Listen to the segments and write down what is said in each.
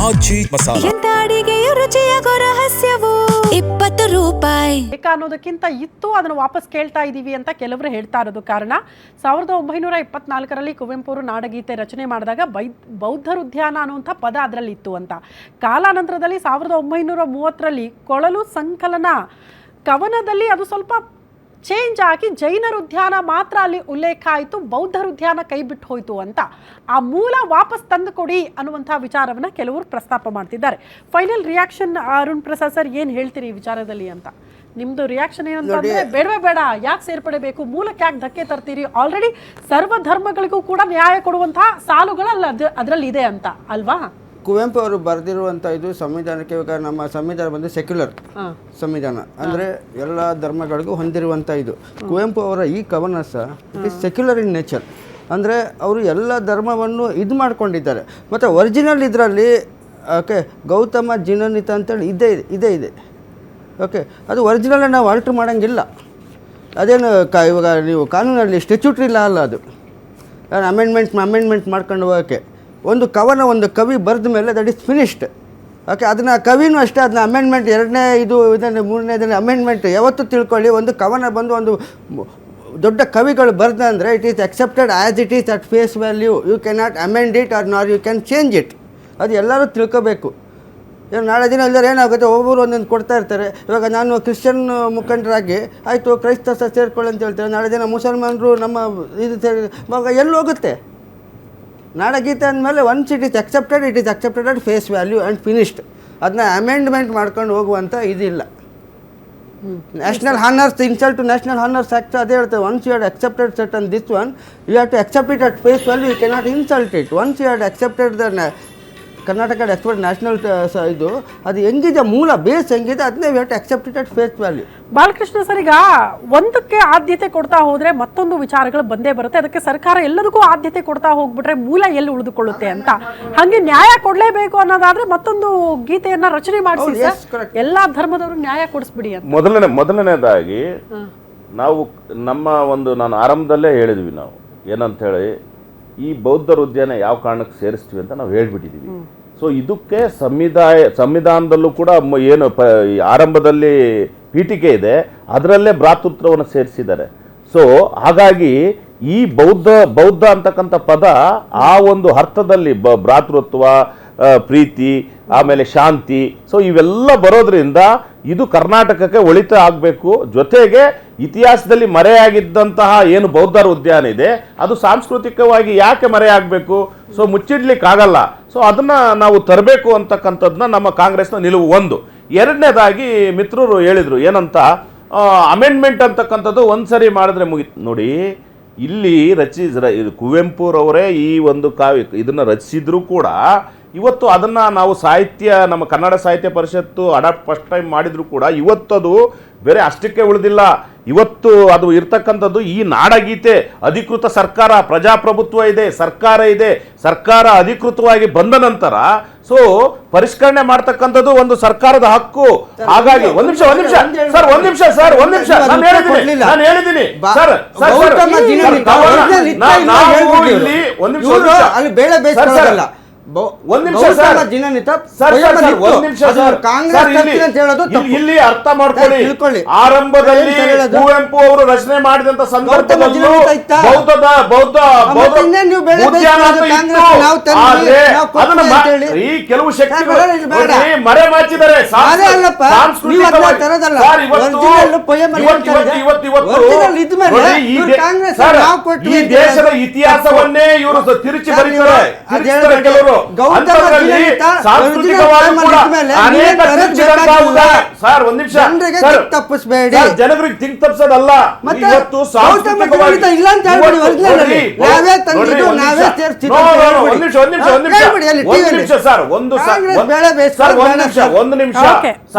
ಆಜಿ ಮಸಾಲ. ಎಂತ ಅಡಿಗೆಯ ರುಚಿಯಾಗೋ ರಹಸ್ಯವು 20 ರೂಪಾಯಿ ಅನ್ನೋದಕ್ಕಿಂತ ಇತ್ತು ಅದನ್ನು ವಾಪಸ್ ಕೇಳ್ತಾ ಇದ್ದೀವಿ ಅಂತ ಕೆಲವರು ಹೇಳ್ತಾ ಇರೋದು. ಕಾರಣ 1924ರಲ್ಲಿ ಕುವೆಂಪು ಅವರು ನಾಡಗೀತೆ ರಚನೆ ಮಾಡಿದಾಗ ಬೌದ್ಧರ ಉದ್ಯಾನ ಅನ್ನುವಂಥ ಪದ ಅದರಲ್ಲಿ ಇತ್ತು ಅಂತ. ಕಾಲಾನಂತರದಲ್ಲಿ 1930ರಲ್ಲಿ ಕೊಳಲು ಸಂಕಲನ ಕವನದಲ್ಲಿ ಅದು ಸ್ವಲ್ಪ ಚೇಂಜ್ ಆಗಿ ಜೈನರ ಉದ್ಯಾನ ಮಾತ್ರ ಅಲ್ಲಿ ಉಲ್ಲೇಖ ಆಯಿತು, ಬೌದ್ಧರ ಉದ್ಯಾನ ಕೈ ಬಿಟ್ಟು ಹೋಯಿತು ಅಂತ. ಆ ಮೂಲ ವಾಪಸ್ ತಂದು ಕೊಡಿ ಅನ್ನುವಂಥ ವಿಚಾರವನ್ನು ಕೆಲವರು ಪ್ರಸ್ತಾಪ ಮಾಡ್ತಿದ್ದಾರೆ. Final reaction Arun Prasad sir, ಏನು ಹೇಳ್ತೀರಿ ಈ ವಿಚಾರದಲ್ಲಿ ಅಂತ? ನಿಮ್ಮದು ರಿಯಾಕ್ಷನ್ ಏನಂತಂದ್ರೆ ಬೇಡವೇ ಬೇಡ, ಯಾಕೆ ಸೇರ್ಪಡೆಬೇಕು, ಮೂಲಕ್ಕೆ ಯಾಕೆ ಧಕ್ಕೆ ತರ್ತೀರಿ? ಆಲ್ರೆಡಿ ಸರ್ವ ಧರ್ಮಗಳಿಗೂ ಕೂಡ ನ್ಯಾಯ ಕೊಡುವಂತಹ ಸಾಲುಗಳಲ್ಲ ಅದರಲ್ಲಿ ಇದೆ ಅಂತ ಅಲ್ವಾ? ಕುವೆಂಪು ಅವರು ಬರೆದಿರುವಂಥ ಇದು ಸಂವಿಧಾನಕ್ಕೆ, ಇವಾಗ ನಮ್ಮ ಸಂವಿಧಾನ ಬಂದು ಸೆಕ್ಯುಲರ್ ಸಂವಿಧಾನ, ಅಂದರೆ ಎಲ್ಲ ಧರ್ಮಗಳಿಗೂ ಹೊಂದಿರುವಂಥ ಇದು. ಕುವೆಂಪು ಅವರ ಈ ಕವನ ಸಹ it is secular in nature, ಅಂದರೆ ಅವರು ಎಲ್ಲ ಧರ್ಮವನ್ನು ಇದು ಮಾಡ್ಕೊಂಡಿದ್ದಾರೆ. ಮತ್ತು ಒರಿಜಿನಲ್ ಇದರಲ್ಲಿ ಓಕೆ ಗೌತಮ ಜಿನನಿತ ಅಂತೇಳಿ ಇದೆ ಓಕೆ, ಅದು ಒರಿಜಿನಲ್ ನಾವು ಆಲ್ಟ್ರ್ ಮಾಡೋಂಗಿಲ್ಲ. ಅದೇನು ಇವಾಗ ನೀವು ಕಾನೂನಲ್ಲಿ ಸ್ಟ್ಯಾಚ್ಯೂಟರಿ ಲಾ ಅಲ್ಲ ಅದು, ಅಮೆಂಡ್ಮೆಂಟ್ ಮಾಡ್ಕೊಂಡು ಹೋಗೋಕ್ಕೆ. ಒಂದು ಕವನ ಒಂದು ಕವಿ ಬರೆದ ಮೇಲೆ ದಟ್ ಈಸ್ ಫಿನಿಶ್ಡ್ ಓಕೆ. ಅದನ್ನು ಕವಿನೂ ಅಷ್ಟೇ, ಅದನ್ನ ಅಮೆಂಡ್ಮೆಂಟ್ ಇದನ್ನು ಮೂರನೇದನ್ನು ಅಮೆಂಡ್ಮೆಂಟ್ ಯಾವತ್ತೂ ತಿಳ್ಕೊಳ್ಳಿ. ಒಂದು ಕವನ ಬಂದು ಒಂದು ದೊಡ್ಡ ಕವಿಗಳು ಬರೆದ ಅಂದರೆ it is accepted as it is at face value. You cannot amend it or nor you can change it. ಅದು ಎಲ್ಲರೂ ತಿಳ್ಕೋಬೇಕು. ನಾಳೆ ದಿನ ಎಲ್ಲರೂ ಏನಾಗುತ್ತೆ, ಒಬ್ಬರು ಒಂದೊಂದು ಕೊಡ್ತಾ ಇರ್ತಾರೆ. ಇವಾಗ ನಾನು ಕ್ರಿಶ್ಚಿಯನ್ ಮುಖಂಡರಾಗಿ ಆಯಿತು ಕ್ರೈಸ್ತ ಸಹ ಸೇರ್ಕೊಳ್ಳಿ ಅಂತ ಹೇಳ್ತಾರೆ, ನಾಳೆ ದಿನ ಮುಸಲ್ಮಾನರು ನಮ್ಮ ಇದು ಸೇರಿ ಎಲ್ಲಿ ಹೋಗುತ್ತೆ? ನಾಡಗೀತೆ ಅಂದಮೇಲೆ once it is accepted at face value and finished. ಅದನ್ನ ಅಮೆಂಡ್ಮೆಂಟ್ ಮಾಡ್ಕೊಂಡು ಹೋಗುವಂಥ ಇದಿಲ್ಲ. National honours insult to national honours act ಅದೇ ಹೇಳ್ತಾರೆ, once you had accepted certain this one you have to accept it at face value, you cannot insult it. Once you had accepted the Karnataka expert national ಇದು ಅದು ಹೆಂಗಿದೆ, ಮೂಲ base ಹೆಂಗಿದೆ, ಅದನ್ನೇ we have to accept it at face value. Balakrishna sir, ಈಗ ಒಂದಕ್ಕೆ ಆದ್ಯತೆ ಕೊಡ್ತಾ ಹೋದ್ರೆ ಮತ್ತೊಂದು ವಿಚಾರಗಳು ಬಂದೇ ಬರುತ್ತೆ. ಅದಕ್ಕೆ ಸರ್ಕಾರ ಎಲ್ಲದಕ್ಕೂ ಆದ್ಯತೆ ಕೊಡ್ತಾ ಹೋಗ್ಬಿಟ್ರೆ ಮೂಲ ಎಲ್ಲಿ ಉಳಿದುಕೊಳ್ಳುತ್ತೆ ಅಂತ. ಹಂಗೆ ನ್ಯಾಯ ಕೊಡ್ಲೇಬೇಕು ಅನ್ನೋದಾದ್ರೆ ಮತ್ತೊಂದು ಗೀತೆಯನ್ನ ರಚನೆ ಮಾಡಿಸಿ ಎಲ್ಲಾ ಧರ್ಮದವರು ನ್ಯಾಯ ಕೊಡಿಸ್ಬಿಡಿ ಅಂತ. ಮೊದಲನೇದಾಗಿ ನಾವು ನಾನು ಆರಂಭದಲ್ಲೇ ಹೇಳಿದ್ವಿ, ನಾವು ಏನಂತ ಹೇಳಿ ಈ ಬೌದ್ಧರ ಉದ್ಯಾನ ಯಾವ ಕಾರಣಕ್ಕೆ ಸೇರಿಸ್ತೀವಿ ಅಂತ ನಾವು ಹೇಳ್ಬಿಟ್ಟಿದ್ದೀವಿ. ಸೊ ಇದಕ್ಕೆ ಸಂವಿಧಾನದಲ್ಲೂ ಕೂಡ ಏನು ಆರಂಭದಲ್ಲಿ ಪೀಠಿಕೆ ಇದೆ, ಅದರಲ್ಲೇ ಭ್ರಾತೃತ್ವವನ್ನು ಸೇರಿಸಿದ್ದಾರೆ. ಸೊ ಹಾಗಾಗಿ ಈ ಬೌದ್ಧ ಅಂತಕ್ಕಂಥ ಪದ ಆ ಒಂದು ಅರ್ಥದಲ್ಲಿ ಭ್ರಾತೃತ್ವ, ಪ್ರೀತಿ, ಆಮೇಲೆ ಶಾಂತಿ, ಸೊ ಇವೆಲ್ಲ ಬರೋದ್ರಿಂದ ಇದು ಕರ್ನಾಟಕಕ್ಕೆ ಒಳಿತ ಆಗಬೇಕು. ಜೊತೆಗೆ ಇತಿಹಾಸದಲ್ಲಿ ಮರೆಯಾಗಿದ್ದಂತಹ ಏನು ಬೌದ್ಧರ ಉದ್ಯಾನ ಇದೆ ಅದು ಸಾಂಸ್ಕೃತಿಕವಾಗಿ ಯಾಕೆ ಮರೆಯಾಗಬೇಕು? ಸೊ ಮುಚ್ಚಿಡ್ಲಿಕ್ಕಾಗಲ್ಲ. ಸೊ ಅದನ್ನು ನಾವು ತರಬೇಕು ಅಂತಕ್ಕಂಥದ್ದನ್ನ ನಮ್ಮ ಕಾಂಗ್ರೆಸ್ನ ನಿಲುವು ಒಂದು. ಎರಡನೇದಾಗಿ ಮಿತ್ರರು ಹೇಳಿದರು ಏನಂತ, ಅಮೆಂಡ್ಮೆಂಟ್ ಅಂತಕ್ಕಂಥದ್ದು ಒಂದ್ಸರಿ ಮಾಡಿದ್ರೆ ಮುಗಿತು. ನೋಡಿ, ಇಲ್ಲಿ ಕುವೆಂಪುರವರೇ ಈ ಒಂದು ಇದನ್ನು ರಚಿಸಿದ್ರು ಕೂಡ ಇವತ್ತು ಅದನ್ನು ನಾವು ನಮ್ಮ ಕನ್ನಡ ಸಾಹಿತ್ಯ ಪರಿಷತ್ತು ಅಡಾಪ್ಟ್ ಫಸ್ಟ್ ಟೈಮ್ ಮಾಡಿದ್ರು ಕೂಡ ಇವತ್ತದು ಬೇರೆ ಅಷ್ಟಕ್ಕೆ ಉಳಿದಿಲ್ಲ. ಇವತ್ತು ಅದು ಇರ್ತಕ್ಕಂಥದ್ದು ಈ ನಾಡಗೀತೆ ಅಧಿಕೃತ ಸರ್ಕಾರ, ಪ್ರಜಾಪ್ರಭುತ್ವ ಇದೆ, ಸರ್ಕಾರ ಅಧಿಕೃತವಾಗಿ ಬಂದ ನಂತರ ಸೊ ಪರಿಷ್ಕರಣೆ ಮಾಡ್ತಕ್ಕಂಥದ್ದು ಒಂದು ಸರ್ಕಾರದ ಹಕ್ಕು. ಹಾಗಾಗಿ ಒಂದ್ ನಿಮಿಷ ನಾನು ಹೇಳಿದ್ದೀನಿ ಸರ್, ಇಲ್ಲಿ ಅರ್ಥ ಮಾಡ್ಕೊಳ್ಳಿ. ಆರಂಭದಲ್ಲಿ ಕುವೆಂಪು ಅವರು ರಚನೆ ಮಾಡಿದಂತ ಸಂದರ್ಭದಲ್ಲೂ ಈ ಕೆಲವು ಶಕ್ತಿಗಳು ಮರೆ ಮಾಚಿದ್ದಾರೆ. ಈ ದೇಶದ ಇತಿಹಾಸವನ್ನೇ ಇವರು ತಿರುಚಿ ಬರೀತಾರೆ. ಕೆಲವರು ಜನರಿಗೆ ತಿಂಗ್ ತಪ್ಪಿಸೋದಲ್ಲ, ಇವತ್ತು ಒಂದು ನಿಮಿಷ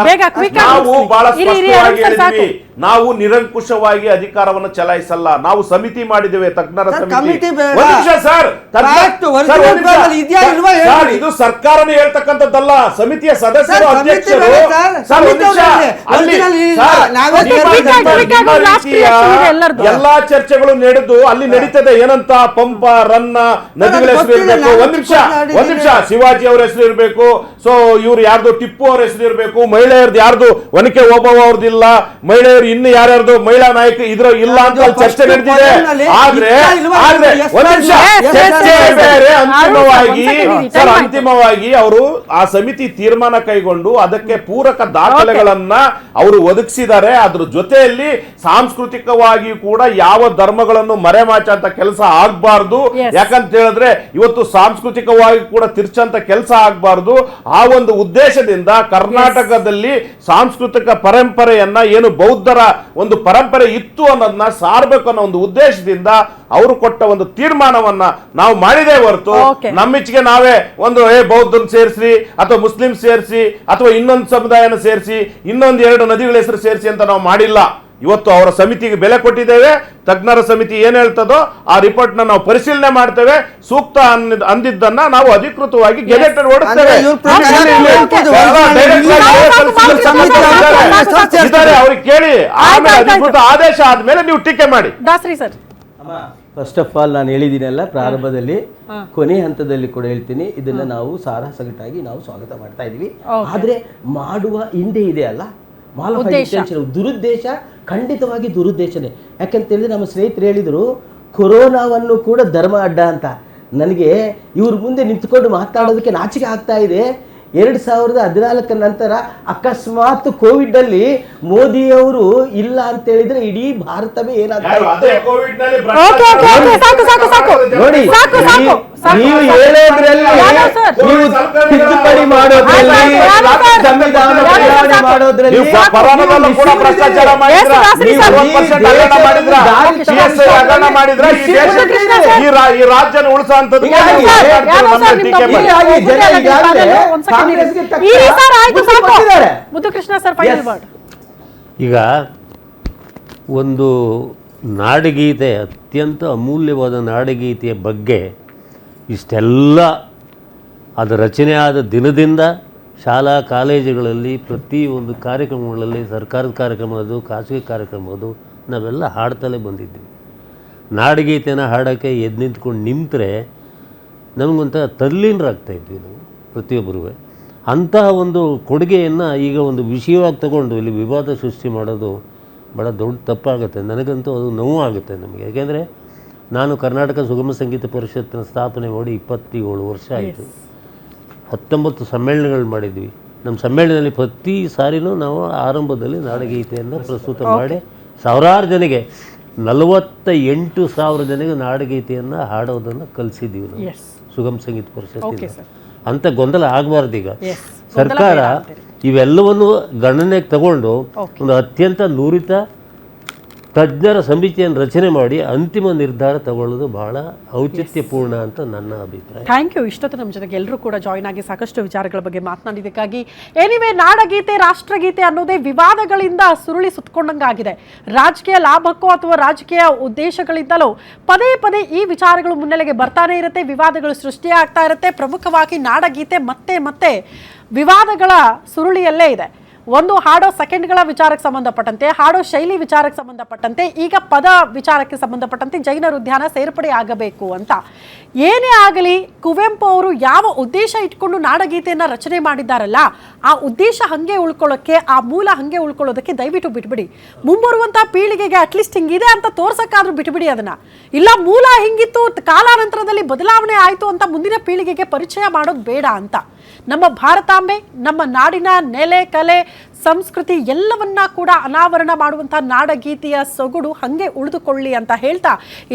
ನಾವು ಬಹಳ ಸ್ಪಷ್ಟವಾಗಿ ಹೇಳಿದ್ವಿ, ನಾವು ನಿರಂಕುಶವಾಗಿ ಅಧಿಕಾರವನ್ನು ಚಲಾಯಿಸಲ್ಲ. ನಾವು ಸಮಿತಿ ಮಾಡಿದ್ದೇವೆ, ತಜ್ಞರ ಸಮಿತಿ. ಇದು ಸರ್ಕಾರನೇ ಹೇಳ್ತಕ್ಕಂಥದ್ದಲ್ಲ, ಸಮಿತಿಯ ಸದಸ್ಯರು, ಅಧ್ಯಕ್ಷರು. ಎಲ್ಲಾ ಚರ್ಚೆಗಳು ನಡೆದು ಅಲ್ಲಿ ನಡೀತದೆ. ಏನಂತ ಪಂಪ, ರನ್ನ, ನದಿಗಳ ಹೆಸರು ಇರಬೇಕು. ಒಂದ್ ನಿಮಿಷ ಶಿವಾಜಿ ಅವರ ಹೆಸರು ಇರಬೇಕು, ಸೊ ಇವ್ರು ಯಾರ್ದು ಟಿಪ್ಪು ಅವ್ರ ಹೆಸರು ಇರಬೇಕು, ಮಹಿಳೆಯರದ್ದು ಯಾರ್ದು ಒನಕೆ ಓಬವ್ವ ಅವ್ರದ್ದಿಲ್ಲ, ಮಹಿಳೆಯರು ಇನ್ನು ಯಾರ್ಯಾರ್ದು ಮಹಿಳಾ ನಾಯಕ ಇದ್ರ ಇಲ್ಲ ಅಂತ ಅಲ್ಲಿ ಚರ್ಚೆ ನಡೆದಿದೆ. ಆದ್ರೆ ಒಂದ್ ನಿಮಿಷ, ಚರ್ಚೆ ಬೇರೆ. ಅಂತಿಮವಾಗಿ ಅವರು ಆ ಸಮಿತಿ ತೀರ್ಮಾನ ಕೈಗೊಂಡು ಅದಕ್ಕೆ ಪೂರಕ ದಾಖಲೆಗಳನ್ನ ಅವರು ಒದಗಿಸಿದ್ದಾರೆ. ಅದ್ರ ಜೊತೆಯಲ್ಲಿ ಸಾಂಸ್ಕೃತಿಕವಾಗಿ ಕೂಡ ಯಾವ ಧರ್ಮಗಳನ್ನು ಮರೆಮಾಚಂತ ಕೆಲಸ ಆಗ್ಬಾರ್ದು. ಯಾಕಂತ ಹೇಳಿದ್ರೆ ಇವತ್ತು ಸಾಂಸ್ಕೃತಿಕವಾಗಿ ಕೂಡ ತಿರ್ಚಂತ ಕೆಲಸ ಆಗ್ಬಾರ್ದು. ಆ ಒಂದು ಉದ್ದೇಶದಿಂದ ಕರ್ನಾಟಕದಲ್ಲಿ ಸಾಂಸ್ಕೃತಿಕ ಪರಂಪರೆಯನ್ನ, ಏನು ಬೌದ್ಧರ ಒಂದು ಪರಂಪರೆ ಇತ್ತು ಅನ್ನೋದನ್ನ ಸಾರ್ಬೇಕು ಅನ್ನೋ ಒಂದು ಉದ್ದೇಶದಿಂದ ಅವರು ಕೊಟ್ಟ ಒಂದು ತೀರ್ಮಾನವನ್ನ ನಾವು ಮಾಡಿದೇ ಹೊರತು ನಮ್ಮಿಚ್ಚಿಗೆ ನಾವೇ ಒಂದು ಬೌದ್ಧನ್ ಸೇರಿಸಿ ಅಥವಾ ಮುಸ್ಲಿಂ ಸೇರಿಸಿ ಅಥವಾ ಇನ್ನೊಂದು ಸಮುದಾಯನ ಸೇರಿಸಿ ಇನ್ನೊಂದು 2 ನದಿಗಳ ಹೆಸರು ಸೇರಿಸಿ ಅಂತ ನಾವು ಮಾಡಿಲ್ಲ. ಇವತ್ತು ಅವರ ಸಮಿತಿಗೆ ಬೆಲೆ ಕೊಟ್ಟಿದ್ದೇವೆ. ತಜ್ಞರ ಸಮಿತಿ ಏನ್ ಹೇಳ್ತದೋ ಆ ರಿಪೋರ್ಟ್ ನಾವು ಪರಿಶೀಲನೆ ಮಾಡ್ತೇವೆ. ಸೂಕ್ತ ಅಂದಿದ್ದನ್ನ ನಾವು ಅಧಿಕೃತವಾಗಿ ಗೆಜೆಟೆಡ್ ಓಡಿಸ್ತೇವೆ. ಅವ್ರಿಗೆ ಕೇಳಿ ಆಮೇಲೆ ಅಧಿಕೃತ ಆದೇಶ ಆದ್ಮೇಲೆ ನೀವು ಟೀಕೆ ಮಾಡಿ. Dasari sir, first of all ನಾನು ಹೇಳಿದ್ದೀನಲ್ಲ ಪ್ರಾರಂಭದಲ್ಲಿ, ಕೊನೆ ಹಂತದಲ್ಲಿ ಕೂಡ ಹೇಳ್ತೀನಿ, ಇದನ್ನ ನಾವು ಸಾರಾ ಸಗಟಾಗಿ ನಾವು ಸ್ವಾಗತ ಮಾಡ್ತಾ ಇದೀವಿ. ಆದ್ರೆ ಮಾಡುವ ಹಿಂದೆ ಇದೆ ಅಲ್ಲ ದುರುದ್ದೇಶ, ಖಂಡಿತವಾಗಿ ದುರುದ್ದೇಶನೇ. ಯಾಕಂತ ಹೇಳಿದ್ರೆ ನಮ್ಮ ಸ್ನೇಹಿತರು ಹೇಳಿದ್ರು ಕೊರೋನಾವನ್ನು ಕೂಡ ಧರ್ಮ ಅಡ್ಡ ಅಂತ. ನನಗೆ ಇವ್ರ ಮುಂದೆ ನಿಂತ್ಕೊಂಡು ಮಾತಾಡೋದಕ್ಕೆ ನಾಚಿಕೆ ಆಗ್ತಾ ಇದೆ. 2014 ನಂತರ ಅಕಸ್ಮಾತ್ ಕೋವಿಡ್ ಅಲ್ಲಿ ಮೋದಿಯವರು ಇಲ್ಲ ಅಂತ ಹೇಳಿದ್ರೆ ಇಡೀ ಭಾರತವೇ ಏನಾಗ್ತಾ ನೋಡಿ. ನೀವು ಹೇಳೋದ್ರಲ್ಲಿ, ನೀವು ತಿದ್ದುಪಡಿ ಮಾಡೋದ್ರಲ್ಲಿ, ಸಂವಿಧಾನ ಬದಲಾವಣೆ ಮಾಡೋದ್ರಲ್ಲಿ ಈ ರಾಜ್ಯನ ಉಳಿಸಂತದ್ದು ಈಗ ಒಂದು ನಾಡಗೀತೆ, ಅತ್ಯಂತ ಅಮೂಲ್ಯವಾದ ನಾಡಗೀತೆಯ ಬಗ್ಗೆ ಇಷ್ಟೆಲ್ಲ ಅದು ರಚನೆ ಆದ ದಿನದಿಂದ ಶಾಲಾ ಕಾಲೇಜುಗಳಲ್ಲಿ ಪ್ರತಿಯೊಂದು ಕಾರ್ಯಕ್ರಮಗಳಲ್ಲಿ, ಸರ್ಕಾರದ ಕಾರ್ಯಕ್ರಮ ಅದು, ಖಾಸಗಿ ಕಾರ್ಯಕ್ರಮ ಅದು, ನಾವೆಲ್ಲ ಹಾಡ್ತಲೇ ಬಂದಿದ್ದೀವಿ. ನಾಡಗೀತೆನ ಹಾಡೋಕ್ಕೆ ಎದ್ದು ನಿಂತ್ಕೊಂಡು ನಿಂತರೆ ನಮಗೊಂಥರ ತಲ್ಲೀನರಾಗ್ತಾಯಿದ್ವಿ ನಾವು ಪ್ರತಿಯೊಬ್ಬರೂ. ಅಂತಹ ಒಂದು ಕೊಡುಗೆಯನ್ನು ಈಗ ಒಂದು ವಿಷಯವಾಗಿ ತಗೊಂಡು ಇಲ್ಲಿ ವಿವಾದ ಸೃಷ್ಟಿ ಮಾಡೋದು ಭಾಳ ದೊಡ್ಡ ತಪ್ಪಾಗುತ್ತೆ. ನನಗಂತೂ ಅದು ನೋವು ಆಗುತ್ತೆ ನಮಗೆ. ಯಾಕೆಂದರೆ ನಾನು ಕರ್ನಾಟಕ ಸುಗಮ ಸಂಗೀತ ಪರಿಷತ್ತಿನ ಸ್ಥಾಪನೆ ಮಾಡಿ 27 ವರ್ಷ ಆಯಿತು. 19 ಸಮ್ಮೇಳನಗಳು ಮಾಡಿದ್ವಿ. ನಮ್ಮ ಸಮ್ಮೇಳನದಲ್ಲಿ ಪ್ರತಿ ಸಾರಿನೂ ನಾವು ಆರಂಭದಲ್ಲಿ ನಾಡಗೀತೆಯನ್ನು ಪ್ರಸ್ತುತ ಮಾಡಿ ಸಾವಿರಾರು ಜನಗೆ, 48,000 ಜನಗೆ ನಾಡಗೀತೆಯನ್ನು ಹಾಡೋದನ್ನು ಕಲಿಸಿದ್ದೀವಿ ನಾವು ಸುಗಮ ಸಂಗೀತ ಪರಿಷತ್ತಿಂದ. ಅಂಥ ಗೊಂದಲ ಆಗಬಾರ್ದು. ಈಗ ಸರ್ಕಾರ ಇವೆಲ್ಲವನ್ನು ಗಣನೆಗೆ ತಗೊಂಡು ಒಂದು ಅತ್ಯಂತ ನುರಿತ ತಜ್ಞರ ಸಮಿತಿಯನ್ನು ರಚನೆ ಮಾಡಿ ಅಂತಿಮ ನಿರ್ಧಾರ ತಗೊಳ್ಳೋದು ಬಹಳ ಔಚಿತ್ಯಪೂರ್ಣ ಅಂತ ನನ್ನ ಅಭಿಪ್ರಾಯ. Thank you. ಇಷ್ಟೊತ್ತು ನಮ್ಮ ಜೊತೆಗೆ ಎಲ್ಲರೂ ಕೂಡ ಜಾಯ್ನ್ ಆಗಿ ಸಾಕಷ್ಟು ವಿಚಾರಗಳ ಬಗ್ಗೆ ಮಾತನಾಡಿದ್ದಕ್ಕಾಗಿ. ಎನಿವೆ, ನಾಡಗೀತೆ, ರಾಷ್ಟ್ರಗೀತೆ ಅನ್ನೋದೇ ವಿವಾದಗಳಿಂದ ಸುರುಳಿ ಸುತ್ತಕೊಂಡಂಗಾಗಿದೆ. ರಾಜಕೀಯ ಲಾಭಕ್ಕೋ ಅಥವಾ ರಾಜಕೀಯ ಉದ್ದೇಶಗಳಿಂದಲೂ ಪದೇ ಪದೇ ಈ ವಿಚಾರಗಳು ಮುನ್ನೆಲೆಗೆ ಬರ್ತಾನೆ ಇರುತ್ತೆ, ವಿವಾದಗಳು ಸೃಷ್ಟಿಯಾಗ್ತಾ ಇರುತ್ತೆ. ಪ್ರಮುಖವಾಗಿ ನಾಡಗೀತೆ ಮತ್ತೆ ಮತ್ತೆ ವಿವಾದಗಳ ಸುರುಳಿಯಲ್ಲೇ ಇದೆ. ಒಂದು ಹಾಡೋ ಸೆಕೆಂಡ್ಗಳ ವಿಚಾರಕ್ಕೆ ಸಂಬಂಧಪಟ್ಟಂತೆ, ಹಾಡೋ ಶೈಲಿ ವಿಚಾರಕ್ಕೆ ಸಂಬಂಧಪಟ್ಟಂತೆ, ಈಗ ಪದ ವಿಚಾರಕ್ಕೆ ಸಂಬಂಧಪಟ್ಟಂತೆ ಜೈನರ ಉದ್ಯಾನ ಸೇರ್ಪಡೆ ಆಗಬೇಕು ಅಂತ. ಏನೇ ಆಗಲಿ, ಕುವೆಂಪು ಅವರು ಯಾವ ಉದ್ದೇಶ ಇಟ್ಕೊಂಡು ನಾಡಗೀತೆಯನ್ನು ರಚನೆ ಮಾಡಿದ್ದಾರಲ್ಲ, ಆ ಉದ್ದೇಶ ಹಾಗೆ ಉಳ್ಕೊಳ್ಳೋಕ್ಕೆ, ಆ ಮೂಲ ಹಾಗೆ ಉಳ್ಕೊಳ್ಳೋದಕ್ಕೆ ದಯವಿಟ್ಟು ಬಿಟ್ಬಿಡಿ. ಮುಂಬರುವಂಥ ಪೀಳಿಗೆಗೆ ಅಟ್ಲೀಸ್ಟ್ ಹಿಂಗಿದೆ ಅಂತ ತೋರ್ಸಕ್ಕಾದ್ರೂ ಬಿಟ್ಬಿಡಿ ಅದನ್ನ. ಇಲ್ಲ ಮೂಲ ಹಿಂಗಿತ್ತು, ಕಾಲಾನಂತರದಲ್ಲಿ ಬದಲಾವಣೆ ಆಯಿತು ಅಂತ ಮುಂದಿನ ಪೀಳಿಗೆಗೆ ಪರಿಚಯ ಮಾಡೋದು ಬೇಡ ಅಂತ. ನಮ್ಮ ಭಾರತಾಂಬೆ, ನಮ್ಮ ನಾಡಿನ ನೆಲೆ, ಕಲೆ, ಸಂಸ್ಕೃತಿ ಎಲ್ಲವನ್ನ ಕೂಡ ಅನಾವರಣ ಮಾಡುವಂಥ ನಾಡಗೀತೆಯ ಸೊಗಡು ಹಾಗೆ ಉಳಿದುಕೊಳ್ಳಿ ಅಂತ ಹೇಳ್ತಾ